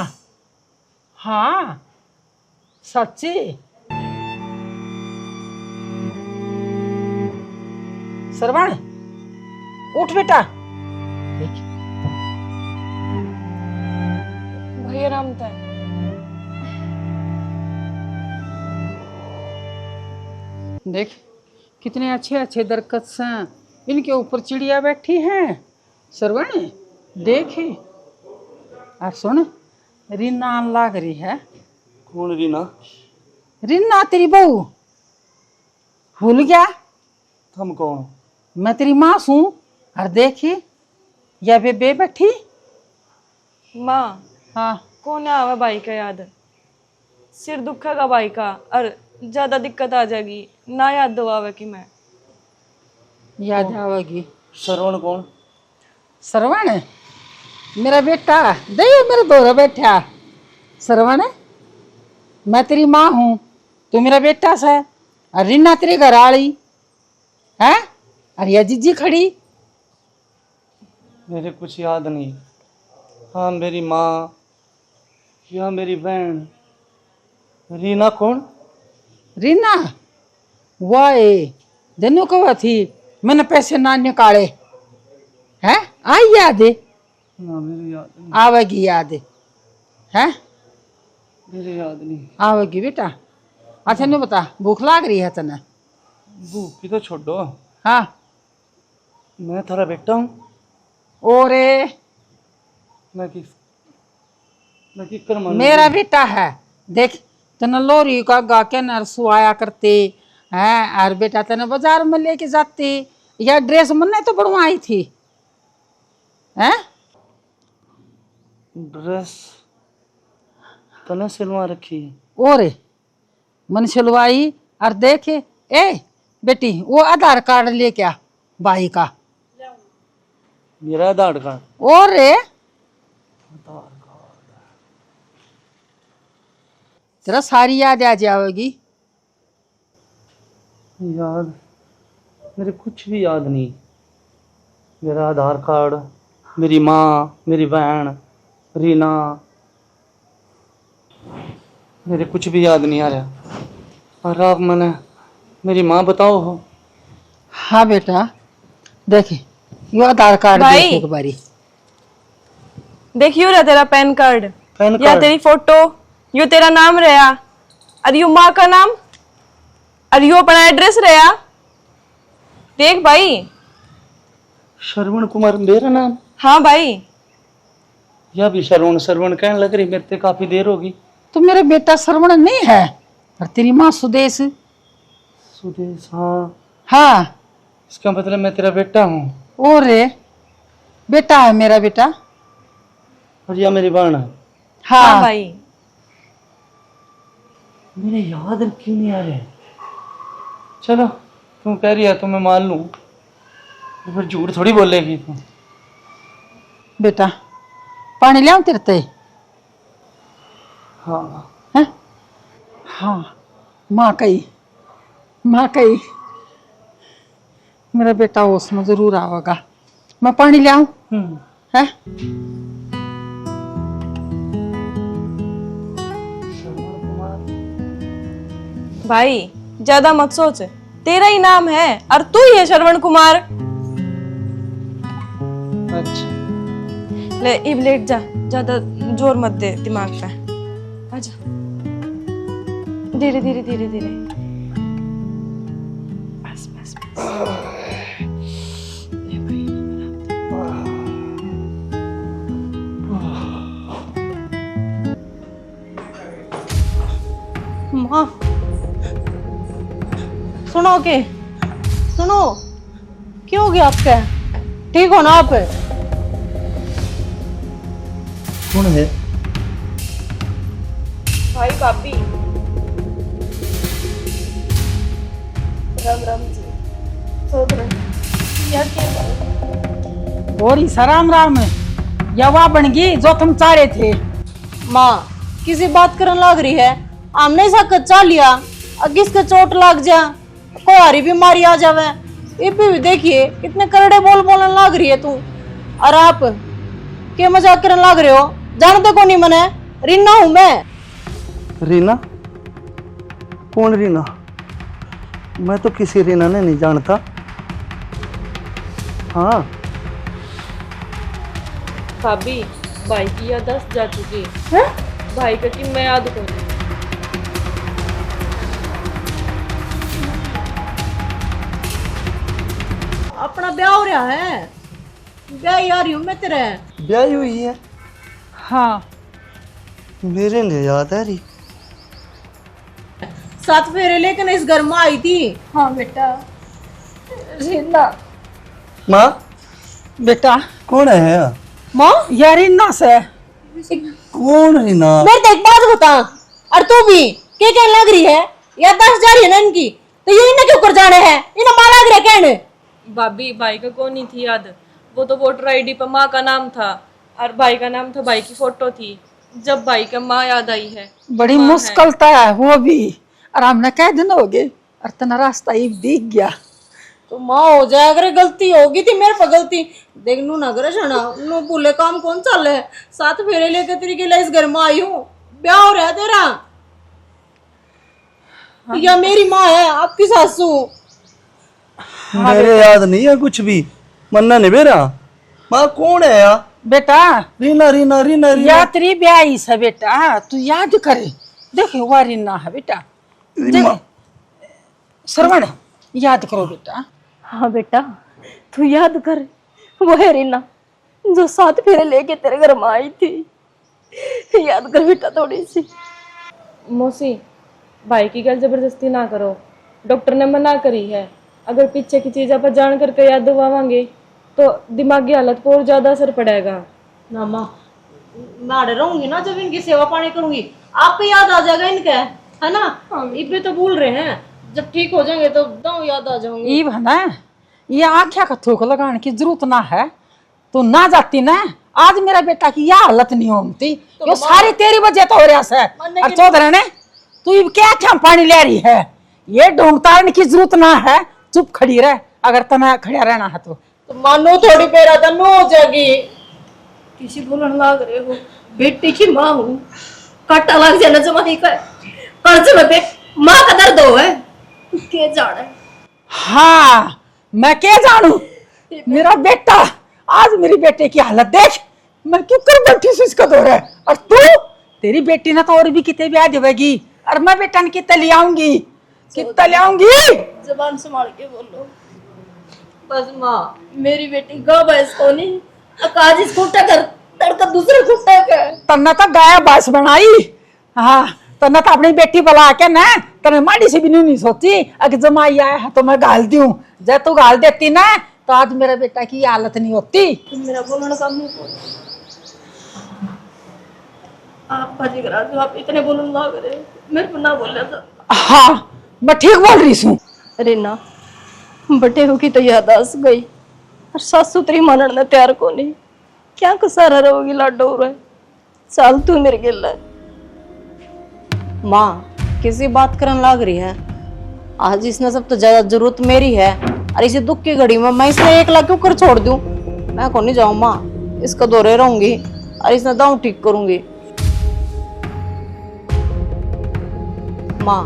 हाँ सच्ची सरवण उठ बेटा। देख भैया राम था। देख कितने अच्छे अच्छे दरख्त से इनके ऊपर चिड़िया बैठी हैं सरवण। देख और सुन रीना लाग रही है। कौन रीना? रीना तेरी बहू भूल गया। हम कौन? मैं तेरी माँ हूँ। और देखी या बे बैठी। माँ हाँ कौन आवा भाई का याद। सिर दुखेगा भाई का और ज्यादा दिक्कत आ जाएगी ना याद दवावे कि मैं। याद आवेगी। श्रवण कौन? सरवण मेरा बेटा दे मेरे दोरा बैठा। सरवण मैं तेरी माँ हूँ तू मेरा बेटा से। और रीना तेरी घर आली है। और यह जीजी खड़ी। मेरे कुछ याद नहीं। हाँ मेरी माँ या मेरी बहन। रीना कौन? रीना वाह दिनों को थी मैंने पैसे ना निकाले हैं। आई याद है ना मेरी याद नहीं। आवेगी याद है मेरी याद नहीं। आवेगी बेटा। अच्छा नहीं बता भूख लाग रही है तने। भूख की तो छोड़ो। हाँ मैं थारा बेटा हूँ। ओरे मैं किस कर मानूं? मेरा बेटा है। देख तने लोरी का गा के नरसू आया करते हैं। और बेटा तने बाजार में लेके जाते या ड्रेस मन तो बनवाई थी हैं। ड्रेस तने सिलवा रखी है। ओरे मन सिलवाई। और देख ए बेटी वो आधार कार्ड लेके आ भाई का। मेरा आधार कार्ड? और तेरा सारी याद आ जाएगी। याद मेरे कुछ भी याद नहीं। मेरा आधार कार्ड, मेरी माँ, मेरी बहन रीना, मेरे कुछ भी याद नहीं आ रहा। और आप मैंने मेरी माँ बताओ हो। हाँ बेटा देख यो आधार कार्ड भाई। देख एक बारी। देखियो रहा तेरा पैन कार्ड पैन या कार्ड? तेरी फोटो यो तेरा नाम रहा और यो माँ का नाम और यो अपना एड्रेस रहा। देख भाई। श्रवण कुमार मेरा नाम? हाँ भाई। या भी श्रवण श्रवण कहने लग रही। मेरे से काफी देर होगी। तो मेरा बेटा श्रवण नहीं है और तेरी माँ सुदेश। सुदेश, हाँ हाँ इसका मतलब मैं तेरा बेटा हूँ ओ रे बेटा है मेरा बेटा। और यह मेरी बहन है। हाँ हाँ भाई। मेरे याद क्यों नहीं आ रहे? चलो तुम कह रही है तो मैं मान लूं, तो फिर झूठ थोड़ी बोलेगी तू। बेटा पानी ले आऊं तेरे ते? हाँ हैं? हाँ माँ कही मेरा बेटा होश में जरूर आवेगा। मैं पानी ले आऊं? है भाई ज्यादा मत सोच, तेरा ही नाम है और तू ही है श्रवण कुमार। अच्छा ले इब लेट जा, ज्यादा जोर मत दे दिमाग पे। आजा धीरे धीरे धीरे धीरे। बस बस बस। ले भाई, माँ सुनो के सुनो, क्यों हो गया आपका? ठीक हो ना आप? कौन है? भाई भाभी। राम राम जी। सोच रहे यार क्या और इस राम राम या वाह बन गई जो तुम चाह रहे थे। माँ किसी बात करने लग रही है, हमने ऐसा कच्चा लिया, अगर इसके चोट लग जा, कोई हरी बीमारी आ जावे। ये भी देखिए कितने करड़े बोल बोलने लग रही है तू। और आप क्या मजाक करने लग रहे हो? जानते को नहीं मने, रीना हूं मैं। रीना? कौन रीना? मैं तो किसी रीना ने नहीं जानता। हाँ भाभी, भाई की याददाश्त जा चुकी है। भाई का कि मैं याद करूं। अपना ब्याह हो रहा है, ब्याह ही आ रही हूं मैं तेरे। ब्याह हुई है? हाँ मेरे लिए याद है रही। 7 फेरे लेकर इस घर में आई थी। हाँ बेटा रीना। माँ बेटा कौन है? माँ यार इन्ना से कौन रीना? मेरे देख बात बता, और तू भी क्या कहने लग रही है? याददाश्त जा रही है ना इनकी, तो ये इन्हें क्यों कर जाने हैं? इन्हें माँ लग रहा है कहने। भाभी भाई का कौन नहीं थी याद, वो तो वोटर आईडी पर माँ का नाम था और भाई का नाम था, भाई की फोटो थी। जब भाई का माँ याद आई है। बड़ी मुश्किल था वो भी, और हमने कह दिन हो गए और तना रास्ता ही दिख गया। तो माँ हो जाए, अगर गलती होगी थी मेरे पर गलती, देख नू ना करे शना, नू भूले काम कौन चल है? 7 फेरे लेकर तेरी के लिए इस घर में आई हूँ, ब्याह हो रहा है तेरा। या मेरी माँ है आपकी सासू। मेरे याद नहीं है कुछ भी, मन्ना नहीं मेरा। माँ कौन है यार? बेटा रीना रीना रीना रीना। यात्री ब्याही से बेटा तू याद करे, देखो वो रीना है बेटा। देख, श्रवण याद करो बेटा। हाँ बेटा तू याद कर, वो है रीना जो 7 फेरे लेके तेरे घर में आई थी। याद कर बेटा थोड़ी सी। मौसी, भाई की गल जबरदस्ती ना करो, डॉक्टर ने मना करी है। अगर पीछे की चीज आप जान करके याद दिलावांगे तो दिमागी हालत पर और ज्यादा असर पड़ेगा। ना माँ, मैं आड़े रहूंगी ना, जब इनकी सेवा पानी करूंगी आप पे याद आ जाएगा इनका, है ना? इबे तो भूल रहे हैं, जब ठीक हो जाएंगे तो दांव याद आ जाऊंगी। ई ना ये आख्या का थूक लगाने की जरूरत ना है, तो ना जाती ना आज मेरा बेटा की यह हालत नहीं होती। तो ये सारी तेरी वजह तो हो रहा है। और चौधरी ने तू इब क्या क्या पानी ले रही है? ये ढोंग तारने की जरूरत ना है, चुप खड़ी रह अगर तना खड़ा रहना है तो मानो थोड़ी पेरा था नो हो जाएगी। किसी बोलने लग रहे हो, बेटी की माँ हूँ, काटा लग जाना जमाई का कर्ज में पे माँ का दर्द हो है के जाने। हाँ मैं क्या जानू, मेरा बेटा आज मेरी बेटे की हालत देख, मैं क्यों कर बैठी सी इसका दौर है। और तू तेरी बेटी ने तो और भी कितने ब्याह देवेगी, और मैं बेटा ने कितने ले आऊंगी, कितना ले आऊंगी। जबान संभाल के बोलो। बस माँ, मेरी बेटी गाँव भैंस को नहीं, अकाज इस खुट्टा कर तड़का दूसरे खुट्टा का। तन्ना तो गाय बास बनाई। हाँ तने तो अपनी बेटी बुला के ना तने माड़ी से भी नहीं सोची अगर जमाई आया है तो मैं गाल दूं। जब तू गाल देती ना तो आज मेरे बेटा की हालत नहीं होती। मेरा बोलने का मुंह खोल। आप बाजी करा दो, आप इतने बोलने लग रहे हो, मेरे को ना बोल रहा था। हाँ मैं ठीक बोल रही हूँ। रीना बटे हो की तो यादाश्त गई और सास सुथरी मानने ने तैयार को नहीं, क्या कसारा रहोगी लाडो रे, चल तू मेरे गिल है। माँ किसी बात करने लग रही है, आज इसने सब तो ज्यादा जरूरत मेरी है और इसी दुख की घड़ी में मैं इसने 1 लाख क्यों कर छोड़ दूं। मैं को नहीं जाऊं माँ, इसका दौरे रहूंगी और इसने दांव ठीक करूंगी। माँ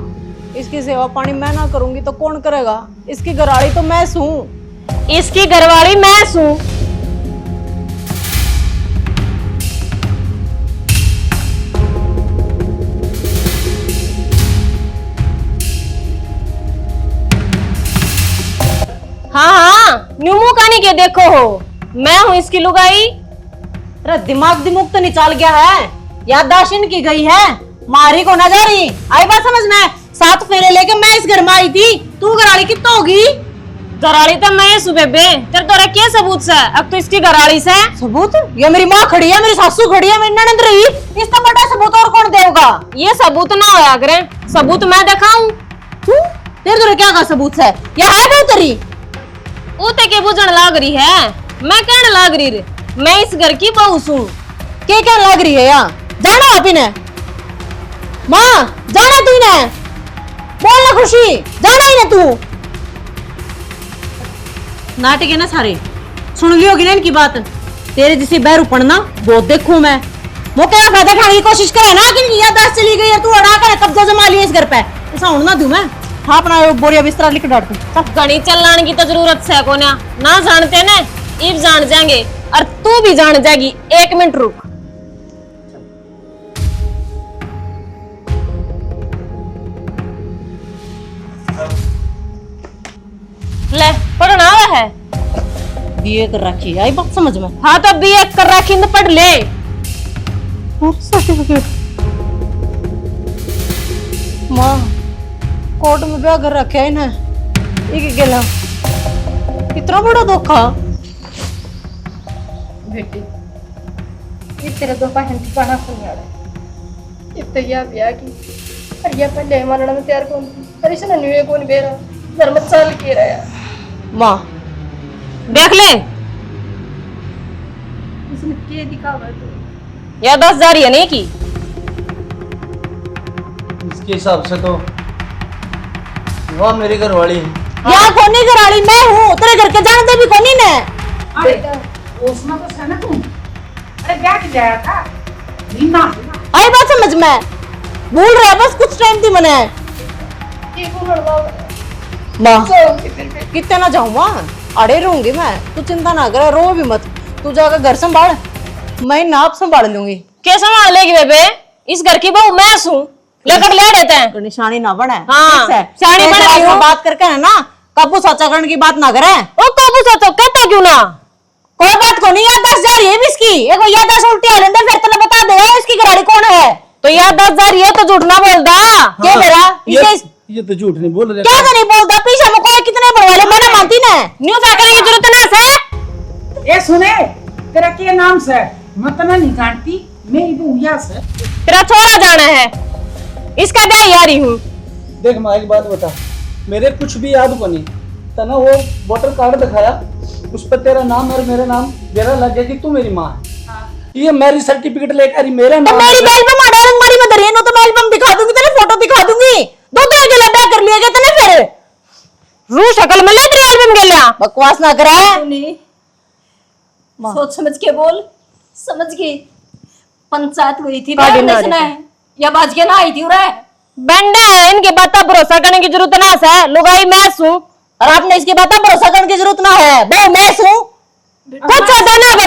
इसकी सेवा पानी मैं ना करूंगी तो कौन करेगा, इसकी घरवाली तो मैं हूँ। इसकी घरवाली मैं हूँ। हाँ हाँ न्यूमू कानी के देखो हो, मैं हूँ इसकी लुगाई। अरे दिमाग दिमुग तो निचाल गया है, याददाश्त इनकी गई है, मारी को ना जा रही। आई बात समझ में, 7 फेरे लेके मैं इस घर में आई थी, तू घरवाली कितना होगी? घराड़ी तो मैं सुबह बे तेरे तो क्या सबूत से, अब तो इसकी घराड़ी से सबूत? ये मेरी माँ खड़ी है, मेरी सासू खड़ी है, मेरी ननद रही, इसका बड़ा सबूत और कौन देगा? ये सबूत ना होया करे, सबूत मैं दिखाऊं। तेरे तो क्या का सबूत है? ये है बेहतरी उते के बुझन लाग रही है, मैं कहने लाग रही रे, मैं इस घर की बहू हूँ। क्या लग रही है यहाँ? जाना आप ने माँ, जाना तू ने, बोलना खुशी, जाना ही ना तू। नाटक है ना सारे, सुन ली होगी ना इनकी बात। तेरे जैसे बहरू पढ़ना बहुत देखूं मैं, मौके का फायदा उठाने की कोशिश करे ना कि इनकी याददाश्त चली गई है, तू अड़ा कर कब्जा जमा लिया इस घर पे, ऐसा होना दूं मैं। हाँ अपना बोरिया बिस्तरा लिख डाल तू। घनी चलाने की तो जरूरत है को ना जानते ना, इब जान जाएंगे और तू भी जान जाएगी। 1 मिनट रुक। ले पढ़ना आवा है, बीए कर रखी है, आई बात समझ में। हाँ तो बीए कर रखी तो पढ़ ले। सर्टिफिकेट माँ, कोर्ट में ब्याह कर रखे है ना, एक गेला इतना बड़ा धोखा। बेटी ये तेरे दो पहन ठिकाना सुन यार, इतना या ब्याह की और ये पहले मानने में तैयार कौन थी, अरे इसने न्यूए कौन बेरा धर्म साल के रहा। माँ देख ले इसने क्या दिखावा तो या 10,000 है नहीं की। इसके हिसाब से तो वह मेरी घरवाली है। यहाँ कोनी घराड़ी मैं हूँ, तेरे घर के जानते भी कोनी ने। उसमें तो है ना तू, अरे क्या किया था रीना? आई बात समझ में, भूल रहा बस कुछ टाइम थी मने। ये कौन लड़वा माँ जाऊंगी फिर भी। कितने ना जाऊँ माँ, अड़े रहूंगी मैं, तू चिंता ना कर, रो भी मत, तू जाकर घर संभाल, मैं नाप संभाल लूंगी। क्या संभाल लेगी बेबे, इस घर की बहू मैं हूँ, लेकर ले देते हैं। निशानी ना बने। हाँ, ठीक है? शानी एक बने बात क्यों? में बात करके है ना, काबू साचा करने की बात ना करे। ओ काबू सोचो कहता क्यों ना, कोई बात को नहीं, याददाश्त जा रही है भी इसकी, एक बार याददाश्त उल्टी आ लेंदे फिर तूने बता दे इसकी घराड़ी कौन है। तो याद 10,000 ये तो झूठ ना बोलता। क्या मेरा ये तो झूठ नहीं बोल रहे। क्या तो नहीं बोलता, पीछे में कोई कितने बनवाले मैंने मानती ना। न्यू करने की जरूरत ना से। ये सुने तेरा क्या नाम से, मैं तो नहीं जानती, मेरी बुढ़िया से। तेरा छोरा जाना है, इसका ब्याह यारी हूँ। देख माँ एक बात बता, मेरे कुछ भी याद को नहीं तना, वो वोटर कार्ड दिखाया उस पर तेरा नाम और मेरा नाम मेरा लग गया कि तू मेरी माँ है। ये मैरिज सर्टिफिकेट लेकर मेरा तो नाम मेरी एल्बम आ डालूंगी मारी में धरी, तो मैं एल्बम दिखा दूंगी तेरे, फोटो दिखा दूंगी, दो के लड्डा कर लिया गया तने फिर। रू शक्ल में ले तेरी एल्बम के लिया। बकवास ना करे। नहीं सोच समझ के बोल, समझ गई। पंचायत हुई थी या बाज के ना आई थी उरे बंडे इनके बात पर भरोसा करने की जरूरत ना है, लुगाई मैं हूँ और आपने इसकी बात पर भरोसा करने की जरूरत ना है, वो मैं हूँ। कुछ देना होगा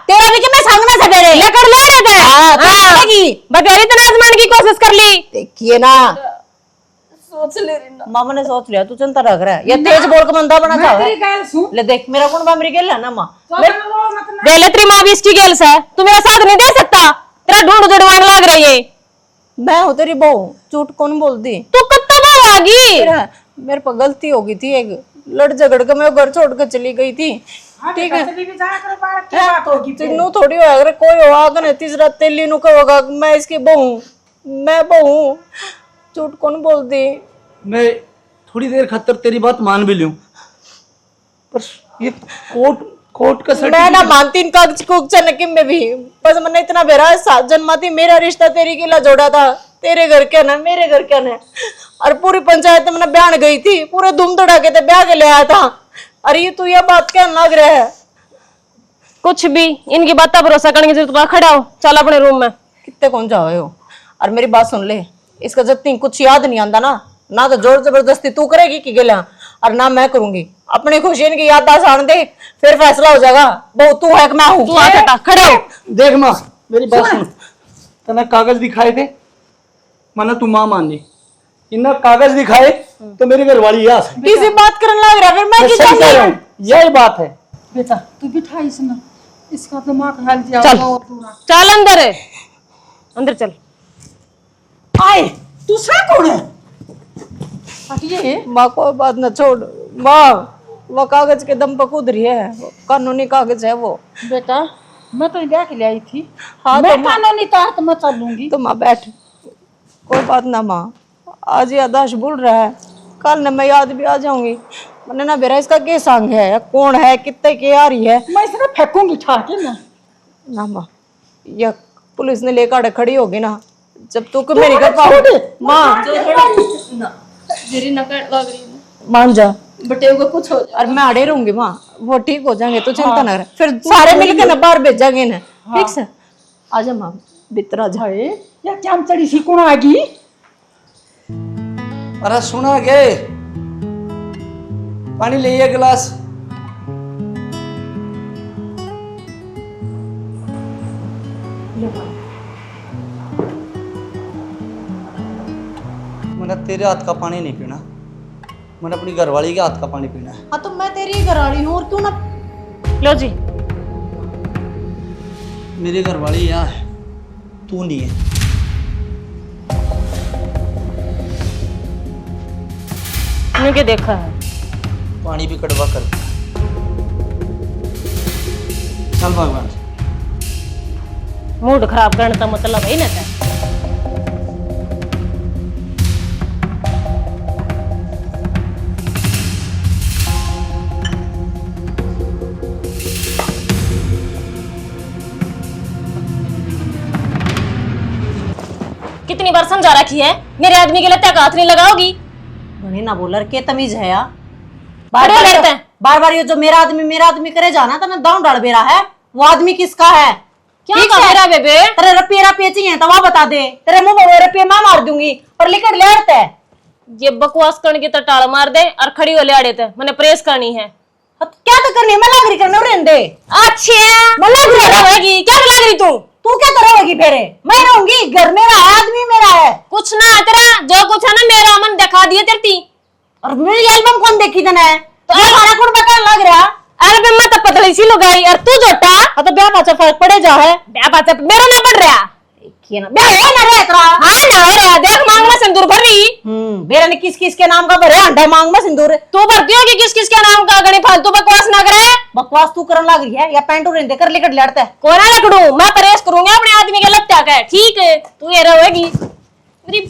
तेरा भी कि मैं संग ना सके रे, लेकर ले रहे थे। हाँ, तो चलेगी। बगैर इतना आजमान की कोशिश कर ली। देखिए ना सोच ले रीना। मामा ने सोच लिया, तू चिंता रख रहा है, ये तेज बोल के बंदा बना मैं चाहे। तेरी गाल सुन, ले देख मेरा कौन बामरी गेल है ना माँ, गैलेत्री माँ भी इसकी गेल से, तू मेरा साथ नहीं दे सकता, तेरा ढूंढ जड़वान लग रही है। मैं हूँ तेरी बहू, झूठ कौन बोल दी? तू कब तक आगी? मेरे पर गलती हो गई थी, एक लड़ झगड़ के मैं घर छोड़ कर चली गई थी। ठीक है, तीनों थोड़ी हो अगर कोई हो आगे तीसरा तेली नु कहोगा मैं इसकी बहू, मैं बहू, झूठ कौन बोल दी? मैं थोड़ी देर खातर तेरी बात मान भी लूं, पर ये कोर्ट का मैं ना मानती इन कागज को चनकी में भी, बस मैंने इतना बेरा 7 जन्मा थी, मेरा रिश्ता तेरी किला जोड़ा था, तेरे घर क्या ना मेरे घर क्या ना, और पूरी पंचायत में मैं बयान गई थी, पूरे धूम धड़ाके थे ब्याह के ले आया था। अरे ये तू ये बात क्या लग रहा है? कुछ भी इनकी बात पर भरोसा करने की जरूरत नहीं, खड़ा हो चल अपने रूम में। कितने कौन जाओ हो? और मेरी बात सुन ले, इसका जब तक कुछ याद नहीं आंदा ना तो जोर जबरदस्ती तू करेगी कि गिला, और ना मैं करूंगी। अपनी खुशी इनकी याददाश्त आने दे, फिर फैसला हो जाएगा। वो तू है कि मैं हूँ? तू आ बेटा खड़े हो। देख माँ मेरी बात सुन, तने कागज दिखाए थे, माना तू माँ मान ली, इन्ना कागज दिखाए तो मेरी घरवाली यहाँ से किसी बात करने लग रहा, फिर मैं मैं की सही कह रहा हूँ, यही बात है। बेटा तू बिठा इसमें, इसका दिमाग हिल चल जाएगा और पूरा। चल अंदर है, अंदर चल। आए दूसरा कौन है? ये माँ को बात न छोड़, माँ वो कागज के दम पर कूद रही है, वो कानूनी कागज है वो। बेटा मैं तो ब्याह के लिए आई थी, हाँ मैं तो माँ, कानूनी तहत मैं चलूंगी। तो माँ बैठ, कोई बात ना माँ, आज यादाश्त भूल रहा है, कल न मैं याद भी आ जाऊंगी। मैंने ना बेरा इसका के संग है, कौन है, कितने की आ रही है मैं इसे फेंकूंगी ठाके ना। ना माँ, ये पुलिस ने लेकर खड़ी होगी ना, जब तू मेरी घर पाओ माँ मेरी नकड़ लग रही है, मान जा, बटे को कुछ हो जाए। और मैं अड़े रहूंगी माँ, वो ठीक हो जाएंगे, तू चिंता ना कर, फिर सारे मिलकर ना बाहर भेजेंगे ना, ठीक से? आजा माँ भीतर आजा। या क्या चढ़ी सी कौन आ गई? अरे सुना गए, पानी ले गिलास। मैंने तेरे हाथ का पानी नहीं पीना, मैंने अपनी घरवाली के हाथ का पानी पीना है। हाँ तो मैं तेरी घरवाली हूँ, और क्यों ना? लो जी। मेरी घरवाली यहाँ है, तू नहीं है। तूने क्या देखा है? पानी भी कड़वा कर दिया। चल भगवान, मूड खराब करने का मतलब है ना था। कितनी बार समझा रखी है, मेरे आदमी के लत्ते का हाथ नहीं लगाओगी। बनी ना बोलर के तमीज है यार, बड़े लड़ते हैं। बार बार ये जो मेरा आदमी करे जाना तो मैं दांव डाल बेरा है, वो आदमी किसका है? क्या ठीक कह है? रहा बेबे? तेरे रुपये चाहिए तो वह बता दे, तेरे मुंह में रुपये मैं मार दूंगी, पर लेकर ले आते है। ये बकवास करने की तो टाल मार दे और खड़ी हो ले आड़े थे, मैंने प्रेस करनी है। क्या तो करनी है, मैं लाग रही करने रहने दे। अच्छा मैं लाग रही रहेगी, क्या लग रही तू क्या करोगी? फिर मैं रहूंगी, घर मेरा है, आदमी मेरा है, कुछ ना तेरा जो कुछ है ना मेरा मन दिखा दिए तेरी। और मेरी एल्बम कौन देखी तने? तो हमारा कौन बता लग रहा? एल्बम में तो पतली सी लुगाई और तू जोटा। हाँ तो ब्याह पाचा फर्क पड़े जा है, ब्याह पाचा मेरा ना पड़ रहा। ब्याह हो ना रे तेरा। हाँ ना हो रहा, देख मांग में सिंदूर भर रही। बेरा ने किस किस के नाम का भरे अंडा मांग में सिंदूर। तू भरती होगी किस किस के नाम का, गणी फालतू बकवास ना करे। बकवास तू करने लग रही है, या पैंटू रहने कर लेकर लड़ता है? कोना लकड़ू, मैं प्रेस करूंगा अपने आदमी के लत्ता का, ठीक है? तू ये रहेगी मेरी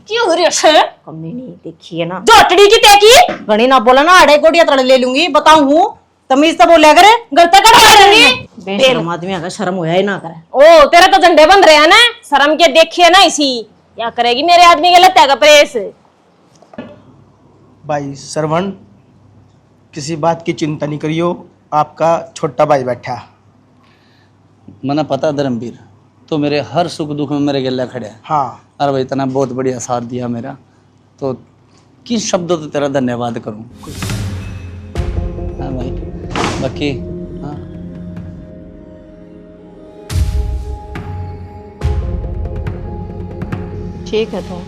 क्यों हो रही है? कमी नहीं देखी है ना, जोटड़ी की तेकी गणी ना बोला ना, अड़े गोड़िया तड़ ले लूंगी, बताऊं हूँ तमीज तो बोलिया करे, गलता कर लूंगी। बेशरम आदमी का शर्म होया ही ना करे। ओ तेरे तो झंडे बन रहे हैं ना, शर्म के देखिए ना इसी, क्या करेगी मेरे आदमी के लत्ता का प्रेस। भाई श्रवण, किसी बात की चिंता नहीं करियो, आपका छोटा भाई बैठा। मना पता धर्मवीर, तो मेरे हर सुख दुख में मेरे गले खड़े है। हाँ अरे भाई इतना बहुत बढ़िया साथ दिया मेरा, तो किस शब्दों से तेरा धन्यवाद करूं। हाँ भाई, बाकी हाँ ठीक है तो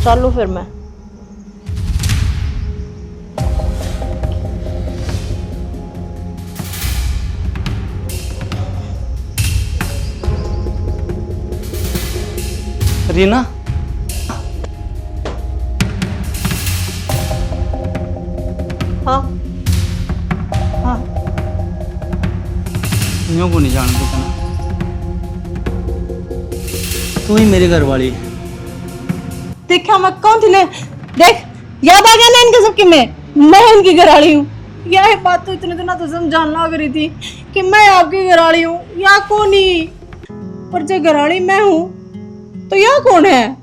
चलो फिर मैं। रीना, हाँ हाँ यूं को नहीं जानती तना, तू ही मेरी घर वाली है। देखा मैं कौन थी ने? देख याद आ गया ना इनके सबकी मैं इनकी घरवाली हूँ। यह बात तो इतने दिनों तो समझाने लग रही थी कि मैं आपकी घरवाली हूँ या कौन ही, पर जो घरवाली मैं हूँ तो यह कौन है?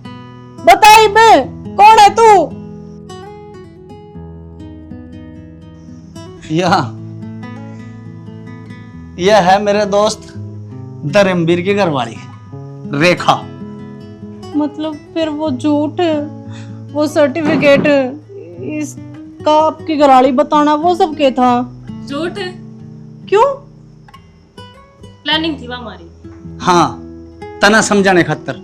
बताई बे, कौन है तू? यह है मेरे दोस्त धर्मवीर की घरवाली रेखा। मतलब फिर वो झूठ, वो सर्टिफिकेट, इसका आपकी घरवाली बताना वो सब क्या था? झूठ क्यों? प्लानिंग थी वो हमारी। हाँ, तना समझाने खातर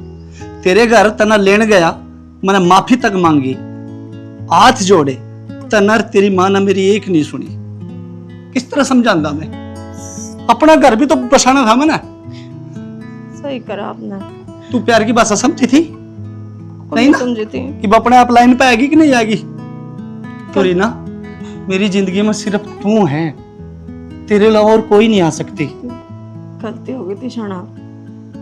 तेरे घर तना लेन गया, मैंने माफी तक मांगी, हाथ जोड़े, तना तेरी मां ने मेरी एक नहीं सुनी। किस तरह समझाता मैं? अपना घर भी तो बसाना था मैंने। सही करा आपने। तू प्यार की भाषा समझी थी? नहीं ना? समझी थी कि वो अपने आप लाइन पे आएगी कि नहीं आएगी? तो रीना, मेरी जिंदगी में सिर्फ तू है, तेरे अलावा और कोई नहीं आ सकती। गलती हो गई थी शाना,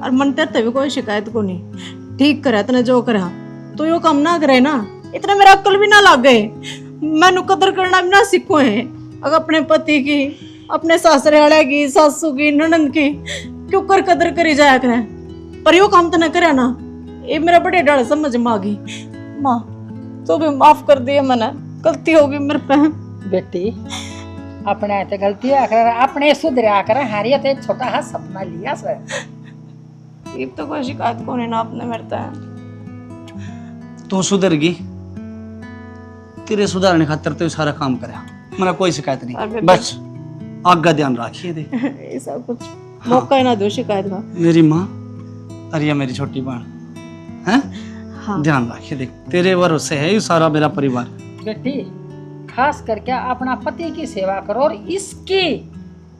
और मन तेरे भी कोई शिकायत को नहीं। ठीक करा तने जो करा, तो यो काम ना करे ना, इतना मेरा अक्ल भी ना लग गए। मैनू कदर करना भी ना सीखो है। अगर अपने पति की, अपने सासरे वाले की, सासू की, ननंद की क्यों कर कदर करी जाया करे, पर यो काम तो न करे ना, ये मेरा बड़े डर समझ में आ गई। माँ तो भी माफ कर दिया, मैंने गलती होगी मेरे पे। बेटी अपने ते गलती कर, अपने सुधरा कर, हारिया ते छोटा हा सपना लिया से। ये तो कोई शिकायत को नहीं ना आपने मेरे से। तू सुधरगी, तेरे सुधारने खातर तो सारा काम करा, मेरा कोई शिकायत नहीं। बस आगा ध्यान रखिए दे। ऐसा कुछ मौका ही ना दो शिकायत का। मेरी माँ और ये मेरी छोटी बहन है। हाँ। ध्यान रखिए, देख तेरे भरोसे है ये सारा मेरा परिवार। बेटी खास करके अपना पति की सेवा करो और इसकी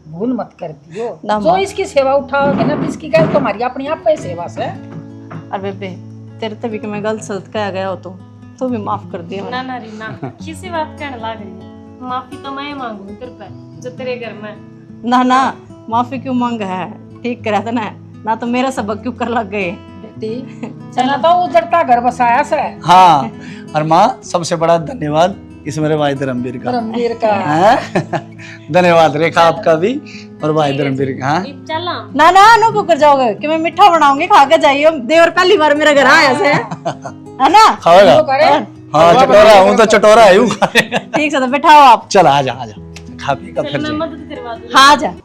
भूल मत कर दियो। ना जो इसकी सेवा उठाओगे ना, तो इसकी क्या तुम्हारी अपनी आप पे सेवा से। अरे बेबे तेरे तभी कि मैं गलत सलत कहा गया हो तो भी माफ कर दिया ना मैंने। ना रीना, किसी बात कहने लग रही है। माफी तो मैं मांगू तेरे पे, जो तेरे घर में। ना ना माफी क्यों मांग है? ठीक करा था ना तो मेरा सबक क्यों कर लग गए? बेटी चला तो उजड़ता घर बसाया से। हाँ, और माँ सबसे बड़ा धन्यवाद इस मेरे भाई धर्मवीर का। धर्मवीर का धन्यवाद रेखा आपका भी और भाई धर्मवीर का। हाँ चला ना ना नो क्यों कर जाओगे कि मैं मीठा बनाऊंगी, खा के जाइए। देवर पहली बार मेरे घर आया से, है ना? खाएगा? करे हाँ चटोरा हूँ तो चटोरा है। ठीक है तो बैठाओ आप। चल आजा आजा, खा पी का फिर मैं जाएंगे। मदद करवा दूँ। हाँ जा।